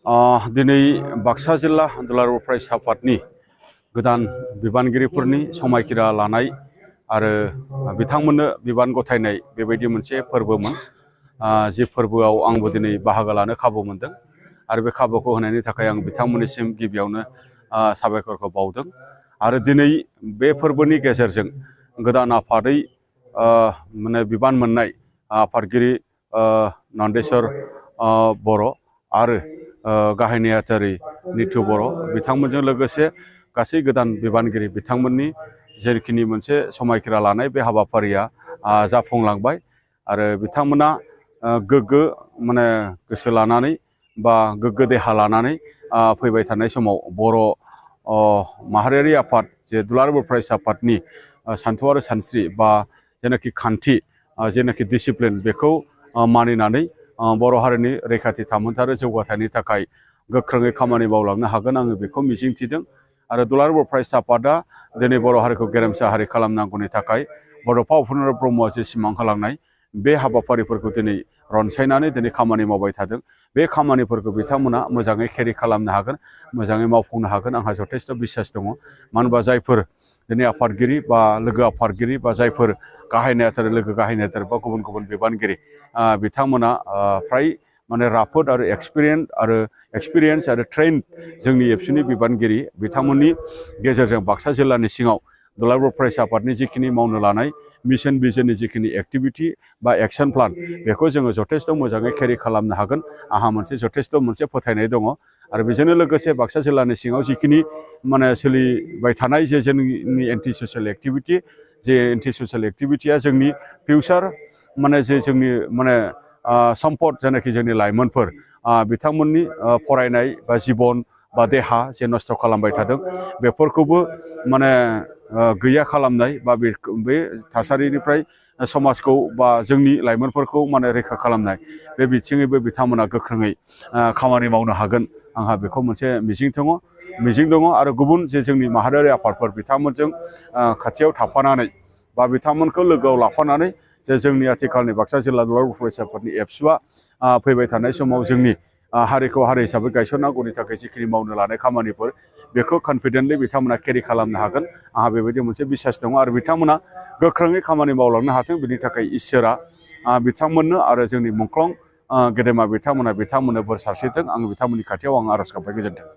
दिनै बाक्सा जिल्ला दुलाराय बर' फरायसा आफादनि गोदान बिबानगिरिफोरनि समायखिरा लानाय आरो बिथांमोननो बिबान गथायनाय बेबायदि मोनसे फोरबोमोन। जि फोरबोआव आंबो दिनै बाहागो लानो खाबु मोनदों आरो बे खाबुखौ होनायनि थाखाय आं बिथांमोननिसिम गिबियावनो साबायखरखौ बावदों। आरो दिनै बे फोरबोनि गेजेरजों गोदान आफादै माने बिबान मोननाय आफादगिरि नन्देस्वर बर' आरो गाहाय नेहाथारि निथु बर' बिथांमोनजों लोगोसे गासै गोदान बिबानगिरि बिथांमोननि जेखिनि मोनसे समायखिरा लानाय बे हाबाफारिया जाफुंलांबाय आरो बिथांमोना गोग्गो माने गोसो लानानै बा गोग्गो देहा लानानै फैबाय थानाय समाव बर' माहारियारि आफाद जे दुलाराय बर' फरायसा आफादनि सानथौ आरो सानस्रि बा जेनाखि खान्थि जेनाखि डिसिप्लिन बेखौ मानिनानै बर' हारिनि रैखाथि थामोन्था आरो जौगाथायनि थाखाय गोख्रोङै खामानि मावलांनो हागोन आङो बेखौ मिजिंथिदों। आरो दुलाराय बर' फरायसा आफादा दिनै बर' हारिखौ गेरेमसा हारि खालामनांगौनि थाखाय बड'फा उपेन्द्र ब्रह्मआ जे सिमां होलांनाय बे हाबाफारिफोरखौ दिनै रनसायनानै दिनै खामानि मावबाय थादों। बे खामानिफोरखौ बिथांमोना मोजाङै केरि खालामनो हागोन, मोजाङै मावफुंनो हागोन आंहा जथेस्थ' बिसास दङ। मानो होनबा जायफोर दिनै आफादगिरि बा लोगो आफादगिरि बा जायफोर गाहाय नेहाथारि लोगो गाहाय नेहाथारि बा गुबुन गुबुन बिबानगिरि बिथांमोना फ्राय माने राफोद आरो एक्सपिरियेन्स आरो ट्रेन जोंनि एबसुनि बिबानगिरि बिथांमोननि गेजेरजों बाक्सा जिल्लानि सिङाव दुलाराय बर' फरायसा आफादनि जिखिनि मावनो लानाय मिशन भिजननि जिखिनि एक्टिभिटि बा एक्सन प्लान बेखौ जोङो जथेस्थ' मोजाङै केरि खालामनो हागोन आंहा जथेस्थ' मोनसे फोथायनाय दङ। आरो बेजोंनो लोगोसे बाक्सा जिल्लानि सिङाव जिखिनि माने सोलिबाय थानाय जे जोंनि एन्टि ससियेल एक्टिभिटि जे एन्टि ससियेल एक्टिभिटिया जोंनि फिउचार माने जे जोंनि माने सम्पद जेनाखि जोंनि लाइमोनफोर बिथांमोननि फरायनाय बा जिबन बा देहा जे नस्थ' खालामबाय थादों बेफोरखौबो माने गैया खालामनाय बा बे थासारिनिफ्राय समाजखौ बा जोंनि लाइमोनफोरखौ माने रैखा खालामनाय बे बिथिङैबो बिथांमोना गोख्रोङै खामानि मावनो हागोन आंहा बेखौ मोनसे मिजिं दङ। आरो गुबुन जे जोंनि माहारियारि आफादफोर बिथांमोनजों खाथियाव थाफानानै बा बिथांमोनखौ लोगोआव लाफानानै जे जोंनि आथिखालनि बाक्सा जिल्ला दुलाराय बर' फरायसा आफादनि एबसुआ फैबाय थानाय समाव जोंनि हारिखौ हारि हिसाबै गायसननांगौनि थाखाय जिखिनि मावनो लानाय खामानिफोर बेखौ कनफिडेन्टलि बिथांमोना केरि खालामनो हागोन आंहा बेबायदि मोनसे बिसास दङ। आरो बिथांमोना गोख्रोङै खामानि मावलांनो हाथों बिनि थाखाय इसोरा बिथांमोननो आरो जोंनि मुंख्लं गेदेमा बिथांमोननो बोर सारस्रिथों आं बिथांमोननि खाथियाव आं आर'ज गाबबाय। गोजोन्थों।